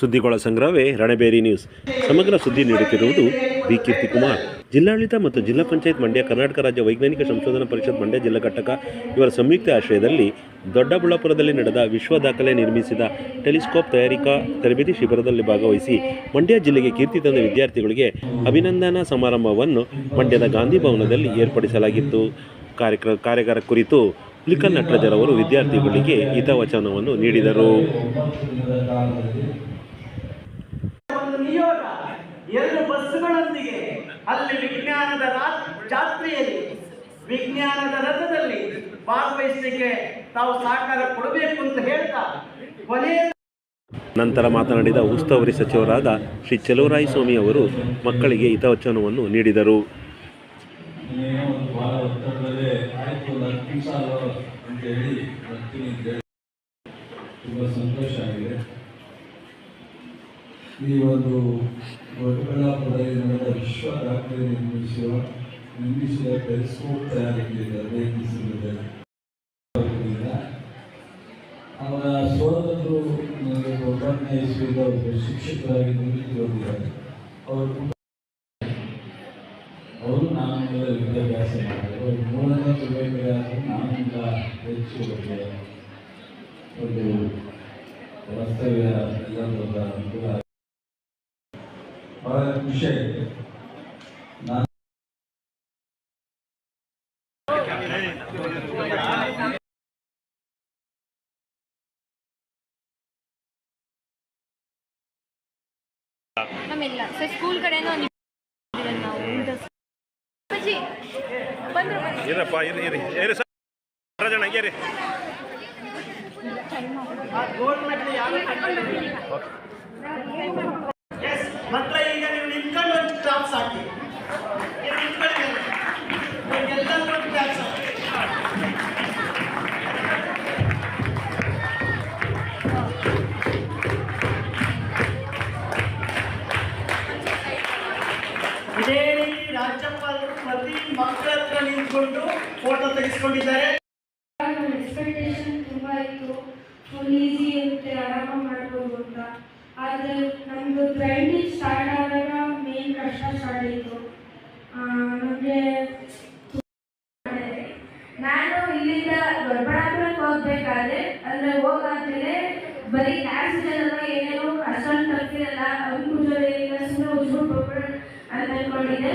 ಸುದ್ದಿಗಳ ಸಂಗ್ರಹವೇ ರಣಬೇರಿ ನ್ಯೂಸ್. ಸಮಗ್ರ ಸುದ್ದಿ ನೀಡುತ್ತಿರುವುದು ಬಿ ಕೀರ್ತಿಕುಮಾರ್. ಜಿಲ್ಲಾಡಳಿತ ಮತ್ತು ಜಿಲ್ಲಾ ಪಂಚಾಯತ್ ಮಂಡ್ಯ, ಕರ್ನಾಟಕ ರಾಜ್ಯ ವೈಜ್ಞಾನಿಕ ಸಂಶೋಧನಾ ಪರಿಷತ್ ಮಂಡ್ಯ ಜಿಲ್ಲಾ ಘಟಕ ಇವರ ಸಂಯುಕ್ತ ಆಶ್ರಯದಲ್ಲಿ ದೊಡ್ಡಬಳ್ಳಾಪುರದಲ್ಲಿ ನಡೆದ ವಿಶ್ವ ದಾಖಲೆ ನಿರ್ಮಿಸಿದ ಟೆಲಿಸ್ಕೋಪ್ ತಯಾರಿಕಾ ತರಬೇತಿ ಶಿಬಿರದಲ್ಲಿ ಭಾಗವಹಿಸಿ ಮಂಡ್ಯ ಜಿಲ್ಲೆಗೆ ಕೀರ್ತಿ ತಂದ ವಿದ್ಯಾರ್ಥಿಗಳಿಗೆ ಅಭಿನಂದನಾ ಸಮಾರಂಭವನ್ನು ಮಂಡ್ಯದ ಗಾಂಧಿ ಭವನದಲ್ಲಿ ಏರ್ಪಡಿಸಲಾಗಿತ್ತು. ಕಾರ್ಯಕ್ರಮ ಕುರಿತು ಲಿಖನ್ ನಟರಾಜರವರು ವಿದ್ಯಾರ್ಥಿಗಳಿಗೆ ಹಿತವಚನವನ್ನು ನೀಡಿದರು. ಎರಡು ಬಸ್ಸುಗಳೊಂದಿಗೆ ಅಲ್ಲಿ ವಿಜ್ಞಾನದ ಜಾತ್ರೆಯಲ್ಲಿ ವಿಜ್ಞಾನದ ರಥದಲ್ಲಿ ಭಾಗವಹಿಸಲಿಕ್ಕೆ ತಾವು ಸಹಕಾರ ಕೊಡಬೇಕು ಅಂತ ಹೇಳ್ತಾ ನಂತರ ಮಾತನಾಡಿದ ಉಸ್ತುವಾರಿ ಸಚಿವರಾದ ಶ್ರೀ ಚಲುವರಾಯಸ್ವಾಮಿ ಅವರು ಮಕ್ಕಳಿಗೆ ಹಿತವಚನವನ್ನು ನೀಡಿದರು. ಸಂತೋಷ ಆಗಿದೆ. ಈ ಒಂದು ದೊಡ್ಡಬಳ್ಳಾಪುರದಲ್ಲಿ ನಡೆದ ವಿಶ್ವ ದಾಖಲೆ ನಿರ್ಮಿಸಿದ ಟೆಲಿಸ್ಕೋಪ್ ತಯಾರಿಕೆ ತರಬೇತಿ ಅವರ ಸೋದರರು ನನಗೆ 9ನೇ ಇಸ್ವಿಯಿಂದ ಶಿಕ್ಷಕರಾಗಿ ನಿವೃತ್ತಿ ಹೊಂದಿದ್ದಾರೆ. ಅವರು ನಾನು ವಿದ್ಯಾಭ್ಯಾಸ ಮಾಡಿದರು. ಅವರು 3ನೇ ತರಬೇತಿಗಾರರು ನಾನಿಂದ ಹೆಚ್ಚು ಒಂದು ವಾಸ್ತವ್ಯ ಎಲ್ಲ ಅನುಕೂಲ. ಬಹಳ ಖುಷಿ ಆಗಿದೆ. ನಾನು ನಮ್ಮೆಲ್ಲ ಸರ್ ಸ್ಕೂಲ್ ಕಡೆನೂ ನಾವು ಮಕ್ಕಳ ಈಗ ನೀವು ನಿಂತ್ಕೊಂಡು ಒಂದು ಕ್ಲಾಪ್ಸ್ ಹಾಕಿ. ಇದೇ ರೀತಿ ರಾಜ್ಯಪಾಲರು ಪ್ರತಿ ಮಕ್ಕಳ ಹತ್ರ ನಿಂತ್ಕೊಂಡು ಫೋಟೋ ತೆಗೆಸ್ಕೊಂಡಿದ್ದಾರೆ. ಎಕ್ಸ್ಪೆಕ್ಟೇಷನ್ ತುಂಬ ಇತ್ತು, ಫುಲ್ ಈಸಿ ಇರುತ್ತೆ, ಆರಾಮಾಗಿ ಮಾಡ್ಬೋದು ಅಂತ. ಆದರೆ ನಮ್ಮದು ಟ್ರೈನಿಂಗ್ ಸ್ಟಾರ್ಟ್ ಆದಾಗ ಮೇನ್ ಕಷ್ಟ ಸ್ಟಾರ್ಟ್ ಆಯಿತು ನಮಗೆ. ನಾನು ಇಲ್ಲಿಂದ ದೊಡ್ಡಬಳ್ಳಾಪುರಕ್ಕೆ ಹೋಗ್ಬೇಕಾದ್ರೆ ಅಂದರೆ ಹೋಗಾದ್ಮೇಲೆ ಬರೀ ಆಕ್ಸಿಡೆಂಟ್ ಏನೇನೋ ಅಷ್ಟೊಂದು ತಪ್ಪಿರಲ್ಲ, ಅವ್ರು ಕೂಜೋದೇ ಇಲ್ಲ, ಸುಮ್ಮನೆ ಉಜ್ಬಿಟ್ಟು ಅಂತ ಅಂದ್ಕೊಂಡಿದ್ದೆ.